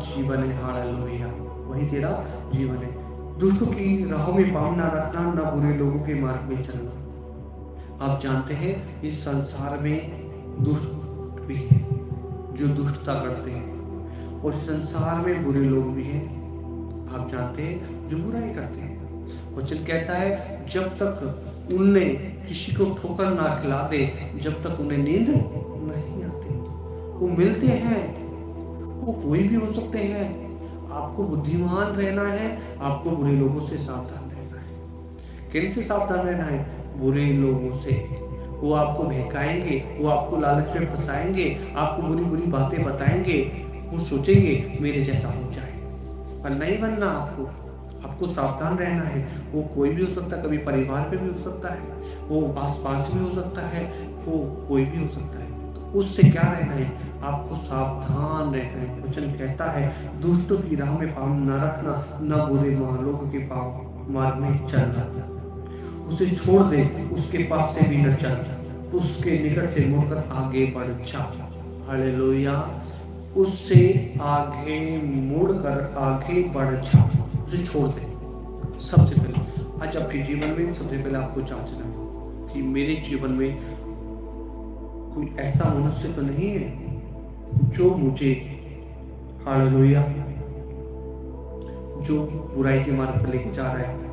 जीवन है, हालेलुया, वही तेरा जीवन है। दुष्टों की राहों में पाँव ना रखना, ना बुरे लोगों के मार्ग में चलना। आप जानते हैं इस संसार में दुष्ट भी है जो दुष्टता करते हैं, और इस संसार में बुरे लोग भी हैं, आप जानते हैं, जो बुराई करते हैं। वचन कहता है जब तक उन्हें किसी को ठोकर ना खिला दे, जब तक उन्हें नींद नहीं आती। वो मिलते हैं, वो कोई भी हो सकते हैं। आपको बुद्धिमान रहना है, आपको बुरे लोगों से सावधान रहना है। किन से सावधान रहना है? बुरे लोगों से। वो आपको बहकाएंगे, वो आपको लालच में फंसाएंगे, आपको बुरी बुरी बातें बताएंगे। वो सोचेंगे मेरे जैसा हो जाए, पर नहीं बनना आपको। आपको सावधान रहना है। वो कोई भी हो सकता है, कभी परिवार पे भी हो सकता है, वो आस पास भी हो सकता है, वो कोई भी हो सकता है। तो उससे क्या रहना है? आपको सावधान रहना है। वचन कहता है दुष्टों की राह में पाँव न रखना, न बुरे लोगों के पाँव मार्ग में चलना। उसे छोड़ दे, उसके पास से भी न चल, उसके निकट से मुड़कर आगे बढ़ जा, हालेलुया। उससे आगे मुड़कर आगे बढ़ जा, उसे छोड़ दे। सबसे पहले आज आपके जीवन में सबसे पहले आपको जांचना है कि मेरे जीवन में कोई ऐसा मनुष्य तो नहीं है जो मुझे, हालेलुया, जो बुराई के मार्ग पर लेके जा रहा है।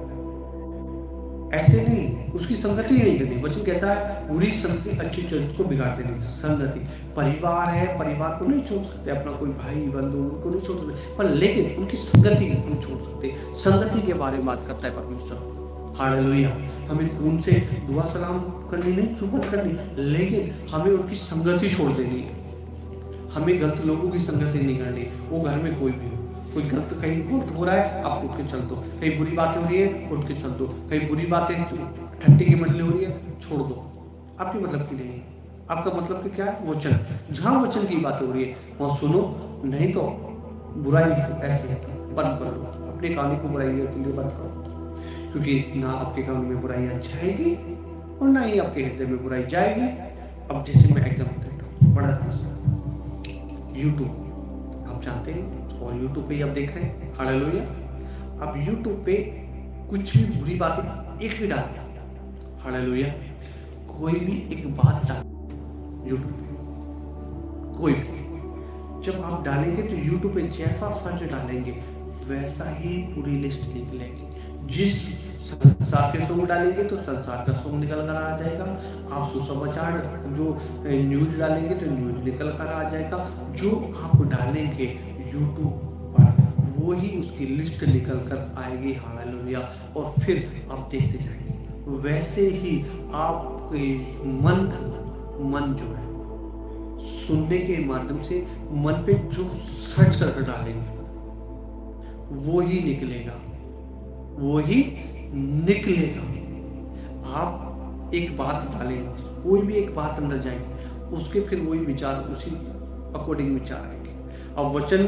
ऐसे नहीं, उसकी संगति नहीं करनी। वचन कहता है बुरी संगति अच्छी चरित्र को बिगाड़ देनी। संगति, परिवार है, परिवार को नहीं छोड़ सकते, अपना कोई भाई बंधु उनको नहीं छोड़ सकते, पर लेकिन उनकी संगति नहीं छोड़ सकते। संगति के बारे में बात करता है परमेश्वर, हालेलुया। हमें खून से दुआ सलाम करनी नहीं, सुबह करनी, लेकिन हमें उनकी संगति छोड़ देनी है। हमें गलत लोगों की संगति नहीं करनी। वो घर में कोई भी हो, कोई गलत कहीं गलत हो रहा है, आप उठ के चल दो। कहीं बुरी बातें हो रही है, उठ के चल दो। कहीं बुरी बातें ठट्टी की मंडली हो रही है, छोड़ दो। आपके मतलब की नहीं। आपका मतलब कि क्या है? वचन। जहाँ वचन की बात हो रही है वहाँ सुनो, नहीं तो बुराई ऐसे बंद कर लो, अपने कानों को बुराई के लिए बंद करो, क्योंकि ना आपके कानों में बुराइयां जाएगी और ना ही आपके हृदय में बुराई जाएगी। अब जैसे मैं एग्जाम्पल देता हूँ, बड़ा यूट्यूब आप जानते हैं, और यूट्यूब पे आप देख रहे हैं, हालेलुया। अब यूट्यूब पे कुछ भी बुरी बातें एक भी डाल, हालेलुया, कोई भी एक बात डाल यूट्यूब पे, कोई भी जब आप डालेंगे तो यूट्यूब पे जैसा सर्च डालेंगे वैसा ही पूरी लिस्ट निकलेगी। जिस संसार के सॉन्ग डालेंगे तो संसार का सॉन्ग निकल कर आ जाएगा। आप सुसमाचार जो न्यूज डालेंगे तो न्यूज निकल कर आ जाएगा। जो आप डालेंगे यूट्यूब पर वो ही उसकी लिस्ट निकल कर आएगी, हालेलुया। और फिर आप देखते जाएंगे वैसे ही आपके मन जो है सुनने के माध्यम से मन पे जो सर्च करके डालेंगे वो ही निकलेगा, वो ही निकलेगा। आप एक बात डालेंगे, कोई भी एक बात अंदर जाएगी, उसके फिर वही विचार उसी अकॉर्डिंग विचार आएंगे। अब वचन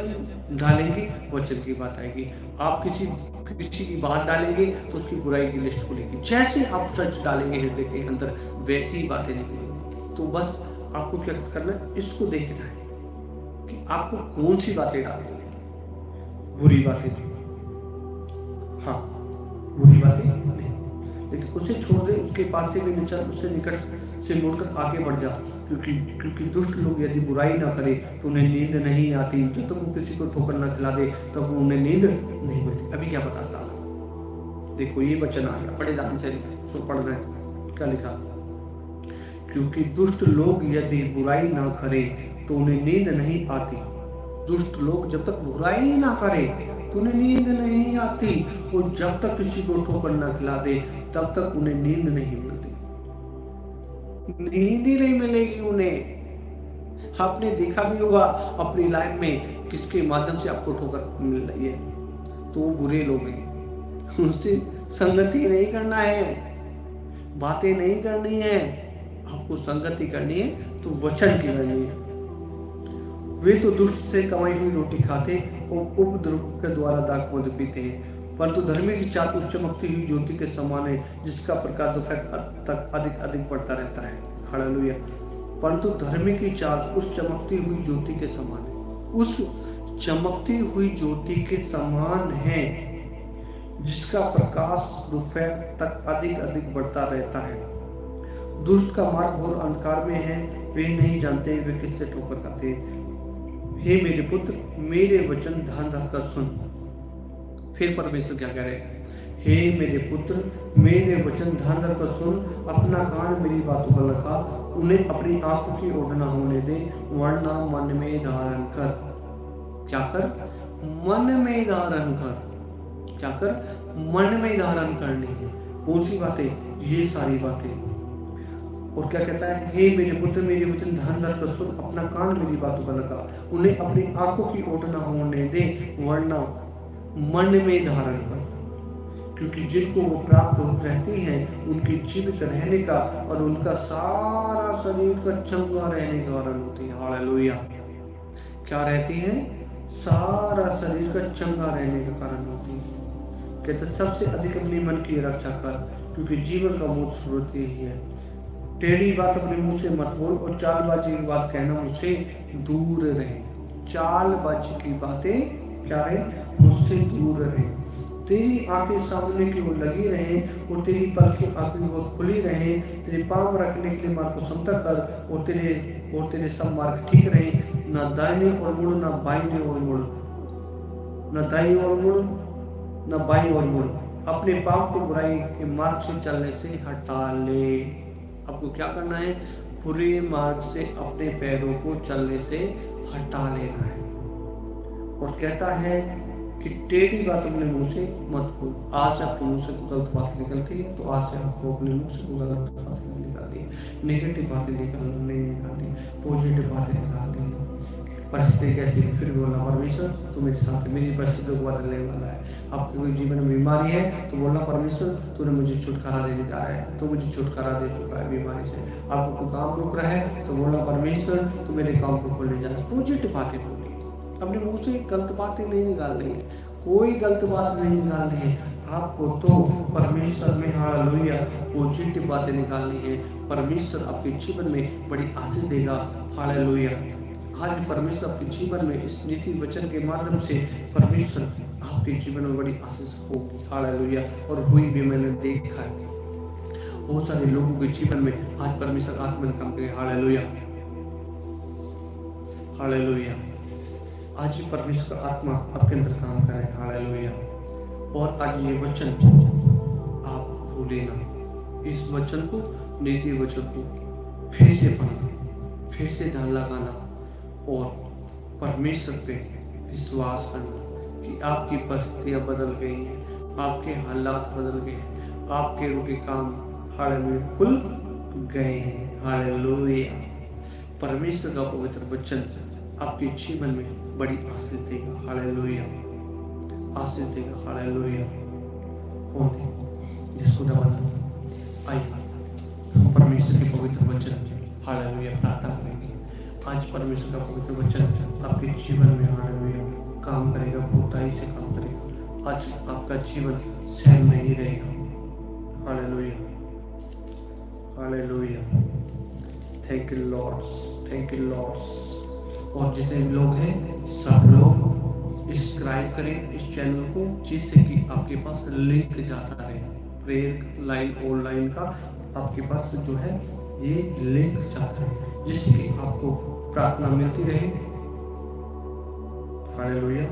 डालेंगे, वचन की बात आएगी। आप किसी की बात डालेंगे तो उसकी बुराई की लिस्ट खुलेगी। जैसे आप सर्च डालेंगे हृदय के अंदर वैसी ही बातें निकलेंगी। तो बस आपको क्या करना है, इसको देखना है कि आपको कौन सी बातें डालनी है। बुरी बातें नहीं, हाँ बुरी बातें नहीं, लेकिन उसे छोड़ दे, उसके पास से भी निकल, उससे निकट से मुड़कर आगे बढ़ जा। क्योंकि दुष्ट लोग यदि बुराई ना करे तो उन्हें नींद नहीं आती। जब तक वो किसी को ठोकर ना खिला दे तब तो उन्हें नींद नहीं मिलती। अभी क्या बताता, देखो ये वचन आ गया, बड़े ध्यान से तो पढ़ रहे हैं, क्या लिखा, क्योंकि दुष्ट लोग यदि बुराई ना करे तो उन्हें नींद नहीं आती। दुष्ट लोग जब तक बुराई ना करे तो उन्हें नींद नहीं आती, और जब तक किसी को ठोकर ना खिला दे तब तक उन्हें नींद नहीं मिलती। नींद ही नहीं मिलेगी उन्हें। आपने देखा भी होगा अपनी लाइफ में किसके माध्यम से आपको ठोकर मिल रही है, तो वो बुरे लोग हैं। उनसे संगति नहीं करना है, बातें नहीं करनी है, आपको संगति करनी है तो वचन की करनी है। वे तो दुष्ट से कमाई हुई रोटी खाते और उपद्रव के द्वारा दाख मधु पीते हैं, परंतु धर्मी की चाल उस चमकती हुई ज्योति के समान है, जिसका प्रकाश दोपहर तक अधिक अधिक बढ़ता रहता है, हालेलुया। परंतु धर्मी की चाल उस चमकती हुई ज्योति के समान है, उस चमकती हुई ज्योति के समान है, जिसका प्रकाश दोपहर तक अधिक अधिक बढ़ता रहता है। दुष्ट का मार्ग घोर अंधकार में है, वे नहीं जानते वे किससे ठोकर खाते। हे मेरे पुत्र, मेरे वचन ध्यान रखकर सुन। फिर परमेश्वर क्या कह रहे हैं, हे मेरे पुत्र, मेरे वचन ध्यान रखकर सुन, अपना कान मेरी बातों पर लगा, उन्हें अपनी आंखों की ओर न होने दे, वरना मन में धारण कर। क्या कर? मन में धारण कर। क्या कर? मन में धारण करनी है। कौन सी बातें? ये सारी बातें। और क्या कहता है, हे मेरे पुत्र, मेरे वचन ध्यान रखकर सुन, अपना कान मेरी बातों पर लगा, उन्हें अपनी आंखों की ओट न होने दे, वरना मन में धारण कर। क्योंकि जिनको वो प्राप्त रहती है उनकी जीवित रहने का और उनका सारा शरीर का चंगा रहने का कारण होती है, हालेलुया। क्या रहती है? सारा शरीर का चंगा रहने का कारण होती है। कहते सबसे अधिक अपने मन की रक्षा कर, क्योंकि जीवन का मूल स्रोत यही है। टेढ़ी बात अपने मुंह से मत बोल, और चालबाजी की बात कहना मुझसे दूर रहे। चालबाजी की बातें क्या है? मुझसे दूर रहे। तेरी आंखें सामने की ओर लगी रहे और तेरी पलकें आंखों की ओर खुली रहे। तेरे पांव रखने के लिए मार्ग को समतल कर, और तेरे सब मार्ग ठीक रहे। न दाहिने ओर मुड़, न बाईं ओर मुड़, न दाईं ओर मुड़, न बाईं ओर मुड़। अपने पांव को बुराई के मार्ग से चलने से हटा ले। आपको क्या करना है? बुरे मार्ग से अपने पैरों को चलने से हटा लेना है। और कहता है कि टेढ़ी बात अपने मुंह से मत बोल। आज आपके मुंह से गलत बात निकलती है तो आज से आपको अपने मुंह से गलत बातें निकालनी है। नेगेटिव बातें नहीं निकालनी, पॉजिटिव बातें निकालनी है। परिस्थिति कैसी है, फिर बोलना परमेश्वर तू मेरे साथ है, मेरी परिस्थितियों को बदलने वाला है। आपके कोई जीवन में बीमारी है तो बोलना परमेश्वर तूने मुझे छुटकारा देने जा रहा है, तू मुझे छुटकारा दे चुका है बीमारी से। आपको कोई काम रुक रहा है तो बोलना परमेश्वर तू मेरे काम को खोलने जा रहा है। पॉजिटिव बातें बोलिए, अपने मुंह से गलत बातें नहीं निकालनी है, कोई गलत बात नहीं निकालनी है। आपको तो परमेश्वर में हालेलुया पॉजिटिव बातें निकालनी है। परमेश्वर आपके जीवन में बड़ी आशीष देगा। हालेलुया। आज परमेश्वर आपके जीवन में इस नीति वचन के माध्यम से परमेश्वर आपके जीवन में बड़ी आशीष होगी। हालेलुया। और हुई भी मैंने देखा है बहुत सारे लोगों के जीवन में आज परमेश्वर आत्मा काम करे। Hallelujah hallelujah. आज परमेश्वर आत्मा आपके अंदर काम करे। हालेलुया। और आज ये वचन आप भूले ना, इस वचन को नीति वचन को फिर से पढ़ना, फिर से ध्यान लगाना और परमेश्वर पे विश्वास करना कि आपकी परिस्थितियां बदल गई हैं, आपके हालात बदल गए हैं, आपके रुके काम हालेलुया खुल गए हैं। हालेलुया। परमेश्वर का पवित्र वचन आपके जीवन में बड़ी आशीष देगा। हालेलुया आशीष देगा। हालेलुया। कौन है जिसको दबाना? आइए हम परमेश्वर के पवित्र वचन हालेलुया प्रार्थना करेंगे। आज परमेश्वर का पवित्र वचन आपके जीवन में हालेलुया काम करेगा, बहुताई से काम करेगा। आज आपका जीवन सेम नहीं रहेगा। Hallelujah hallelujah. Thank you lords, thank you lords. और जितने लोग हैं सब लोग सब्सक्राइब करें इस चैनल को, जिससे कि आपके पास लिंक जाता रहे। प्रेयर लाइन ऑनलाइन का आपके पास जो है ये लिंक जाता है, जिससे कि आपको प्रार्थना मिलती रहे। हालेलुया।